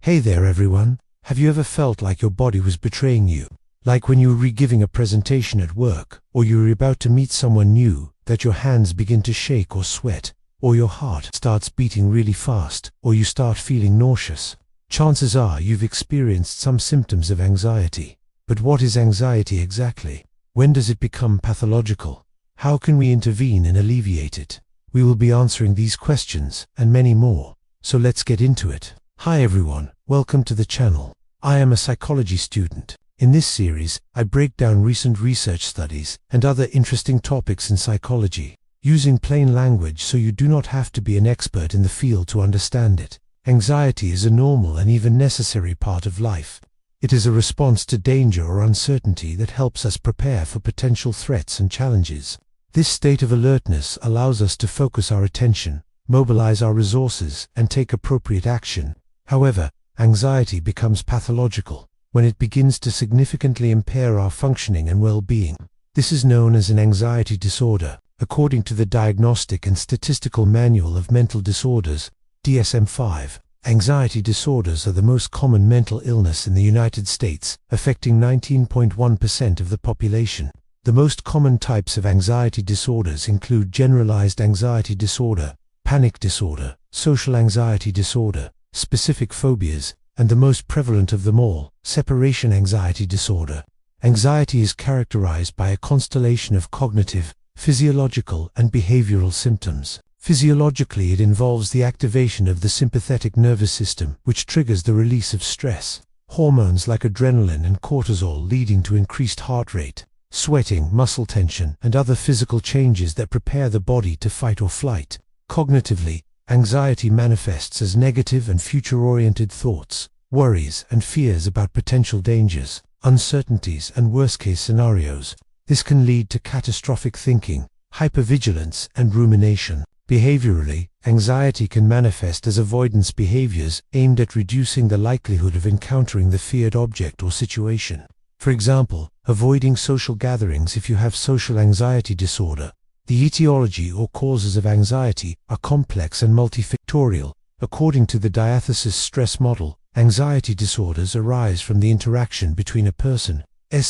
Hey there everyone, have you ever felt like your body was betraying you? Like when you were re-giving a presentation at work, or you were about to meet someone new, that your hands begin to shake or sweat, or your heart starts beating really fast, or you start feeling nauseous. Chances are you've experienced some symptoms of anxiety. But what is anxiety exactly? When does it become pathological? How can we intervene and alleviate it? We will be answering these questions and many more. So let's get into it. Hi everyone, welcome to the channel. I am a psychology student. In this series, I break down recent research studies and other interesting topics in psychology, using plain language so you do not have to be an expert in the field to understand it. Anxiety is a normal and even necessary part of life. It is a response to danger or uncertainty that helps us prepare for potential threats and challenges. This state of alertness allows us to focus our attention, mobilize our resources, and take appropriate action. However, anxiety becomes pathological when it begins to significantly impair our functioning and well-being. This is known as an anxiety disorder, according to the Diagnostic and Statistical Manual of Mental Disorders, DSM-5. Anxiety disorders are the most common mental illness in the United States, affecting 19.1% of the population. The most common types of anxiety disorders include generalized anxiety disorder, panic disorder, social anxiety disorder, specific phobias, and the most prevalent of them all, separation anxiety disorder. Anxiety is characterized by a constellation of cognitive, physiological, and behavioral symptoms. Physiologically, it involves the activation of the sympathetic nervous system, which triggers the release of stress hormones like adrenaline and cortisol, leading to increased heart rate, sweating, muscle tension, and other physical changes that prepare the body to fight or flight. Cognitively, anxiety manifests as negative and future-oriented thoughts, worries, and fears about potential dangers, uncertainties, and worst-case scenarios. This can lead to catastrophic thinking, hypervigilance, and rumination. Behaviorally, anxiety can manifest as avoidance behaviors aimed at reducing the likelihood of encountering the feared object or situation. For example, avoiding social gatherings if you have social anxiety disorder. The etiology or causes of anxiety are complex and multifactorial. According to the diathesis stress model, anxiety disorders arise from the interaction between a person's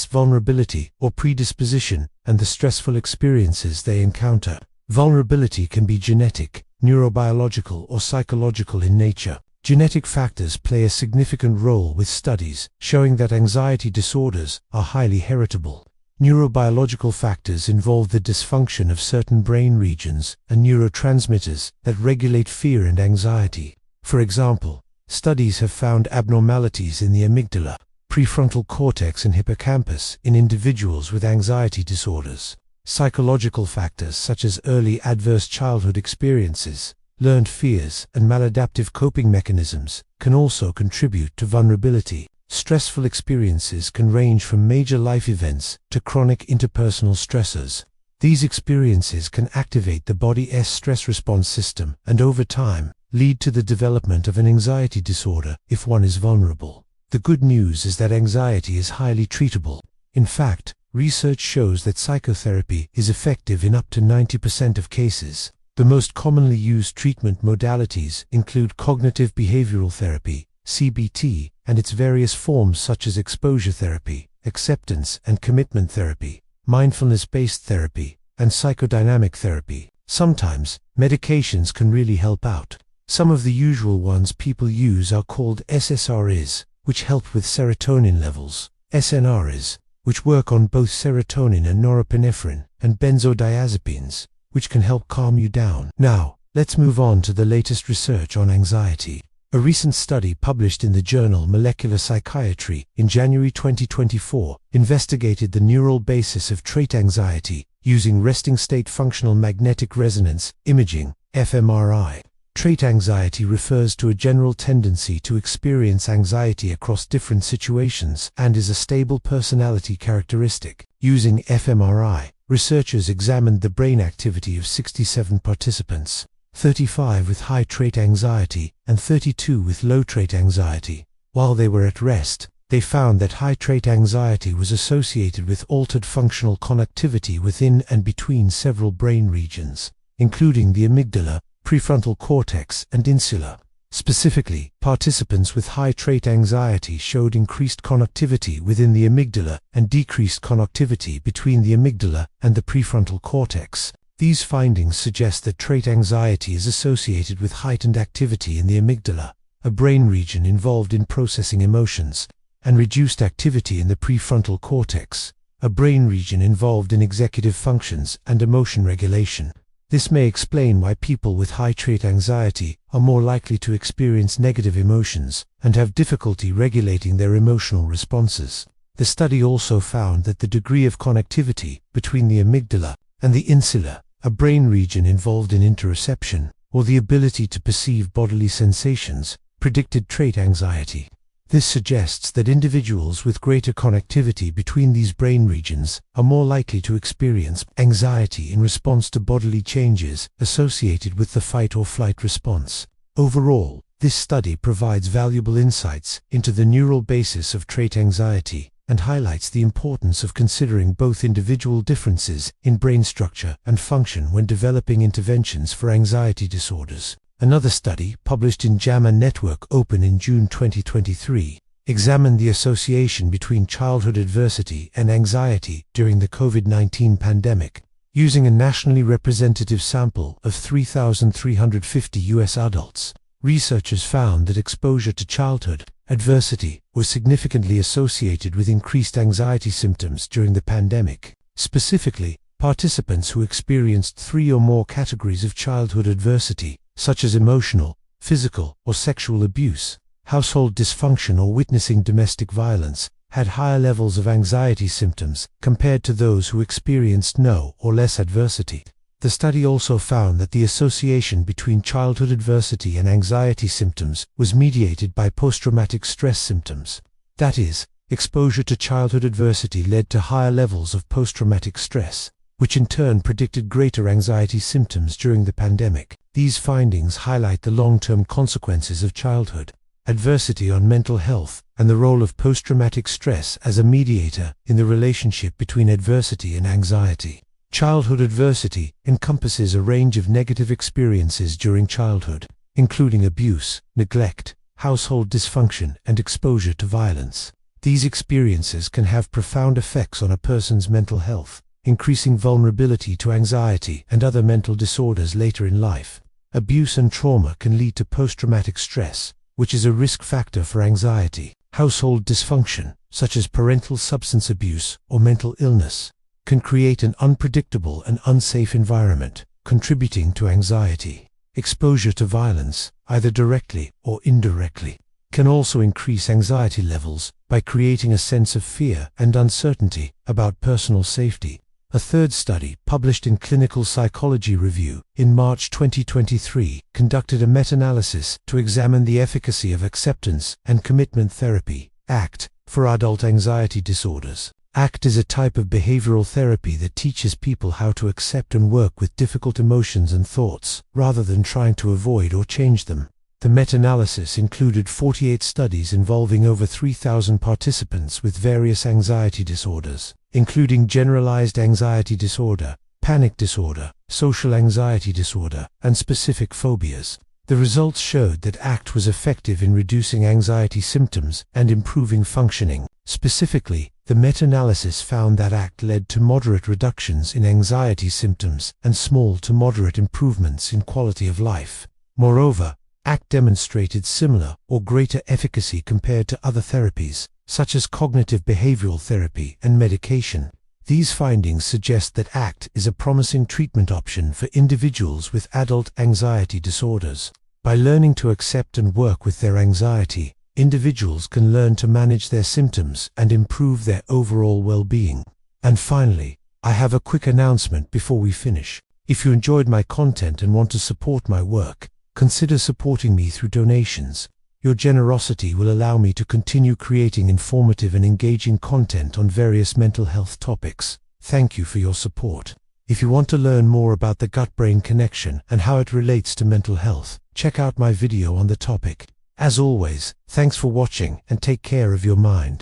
vulnerability or predisposition and the stressful experiences they encounter. Vulnerability can be genetic, neurobiological, or psychological in nature. Genetic factors play a significant role, with studies showing that anxiety disorders are highly heritable. Neurobiological factors involve the dysfunction of certain brain regions and neurotransmitters that regulate fear and anxiety. For example, studies have found abnormalities in the amygdala, prefrontal cortex, and hippocampus in individuals with anxiety disorders. Psychological factors such as early adverse childhood experiences, learned fears, and maladaptive coping mechanisms can also contribute to vulnerability. Stressful experiences can range from major life events to chronic interpersonal stressors. These experiences can activate the body's stress response system and, over time, lead to the development of an anxiety disorder if one is vulnerable. The good news is that anxiety is highly treatable. In fact, research shows that psychotherapy is effective in up to 90% of cases. The most commonly used treatment modalities include cognitive behavioral therapy, CBT, and its various forms such as exposure therapy, acceptance and commitment therapy, mindfulness-based therapy, and psychodynamic therapy. Sometimes, medications can really help out. Some of the usual ones people use are called SSRIs, which help with serotonin levels, SNRIs, which work on both serotonin and norepinephrine, and benzodiazepines, which can help calm you down. Now, let's move on to the latest research on anxiety. A recent study published in the journal Molecular Psychiatry in January 2024 investigated the neural basis of trait anxiety using resting state functional magnetic resonance imaging, fMRI. Trait anxiety refers to a general tendency to experience anxiety across different situations and is a stable personality characteristic. Using fMRI, researchers examined the brain activity of 67 participants, 35 with high trait anxiety and 32 with low trait anxiety. While they were at rest, they found that high trait anxiety was associated with altered functional connectivity within and between several brain regions, including the amygdala, prefrontal cortex, and insula. Specifically, participants with high trait anxiety showed increased connectivity within the amygdala and decreased connectivity between the amygdala and the prefrontal cortex. These findings suggest that trait anxiety is associated with heightened activity in the amygdala, a brain region involved in processing emotions, and reduced activity in the prefrontal cortex, a brain region involved in executive functions and emotion regulation. This may explain why people with high trait anxiety are more likely to experience negative emotions and have difficulty regulating their emotional responses. The study also found that the degree of connectivity between the amygdala and the insula, a brain region involved in interoception, or the ability to perceive bodily sensations, predicted trait anxiety. This suggests that individuals with greater connectivity between these brain regions are more likely to experience anxiety in response to bodily changes associated with the fight or flight response. Overall, this study provides valuable insights into the neural basis of trait anxiety and highlights the importance of considering both individual differences in brain structure and function when developing interventions for anxiety disorders. Another study, published in JAMA Network Open in June 2023, examined the association between childhood adversity and anxiety during the COVID-19 pandemic. Using a nationally representative sample of 3,350 U.S. adults, researchers found that exposure to childhood adversity was significantly associated with increased anxiety symptoms during the pandemic. Specifically, participants who experienced 3 or more categories of childhood adversity, such as emotional, physical, or sexual abuse, household dysfunction, or witnessing domestic violence, had higher levels of anxiety symptoms compared to those who experienced no or less adversity. The study also found that the association between childhood adversity and anxiety symptoms was mediated by post-traumatic stress symptoms. That is, exposure to childhood adversity led to higher levels of post-traumatic stress, which in turn predicted greater anxiety symptoms during the pandemic. These findings highlight the long-term consequences of childhood adversity on mental health and the role of post-traumatic stress as a mediator in the relationship between adversity and anxiety. Childhood adversity encompasses a range of negative experiences during childhood, including abuse, neglect, household dysfunction, and exposure to violence. These experiences can have profound effects on a person's mental health, increasing vulnerability to anxiety and other mental disorders later in life. Abuse and trauma can lead to post-traumatic stress, which is a risk factor for anxiety. Household dysfunction, such as parental substance abuse or mental illness, can create an unpredictable and unsafe environment, contributing to anxiety. Exposure to violence, either directly or indirectly, can also increase anxiety levels by creating a sense of fear and uncertainty about personal safety. A third study, published in Clinical Psychology Review in March 2023, conducted a meta-analysis to examine the efficacy of acceptance and commitment therapy, ACT, for adult anxiety disorders. ACT is a type of behavioral therapy that teaches people how to accept and work with difficult emotions and thoughts, rather than trying to avoid or change them. The meta-analysis included 48 studies involving over 3,000 participants with various anxiety disorders, including generalized anxiety disorder, panic disorder, social anxiety disorder, and specific phobias. The results showed that ACT was effective in reducing anxiety symptoms and improving functioning. Specifically, the meta-analysis found that ACT led to moderate reductions in anxiety symptoms and small to moderate improvements in quality of life. Moreover, ACT demonstrated similar or greater efficacy compared to other therapies, such as cognitive behavioral therapy and medication. These findings suggest that ACT is a promising treatment option for individuals with adult anxiety disorders. By learning to accept and work with their anxiety, individuals can learn to manage their symptoms and improve their overall well-being. And finally, I have a quick announcement before we finish. If you enjoyed my content and want to support my work, consider supporting me through donations. Your generosity will allow me to continue creating informative and engaging content on various mental health topics. Thank you for your support. If you want to learn more about the gut-brain connection and how it relates to mental health, check out my video on the topic. As always, thanks for watching and take care of your mind.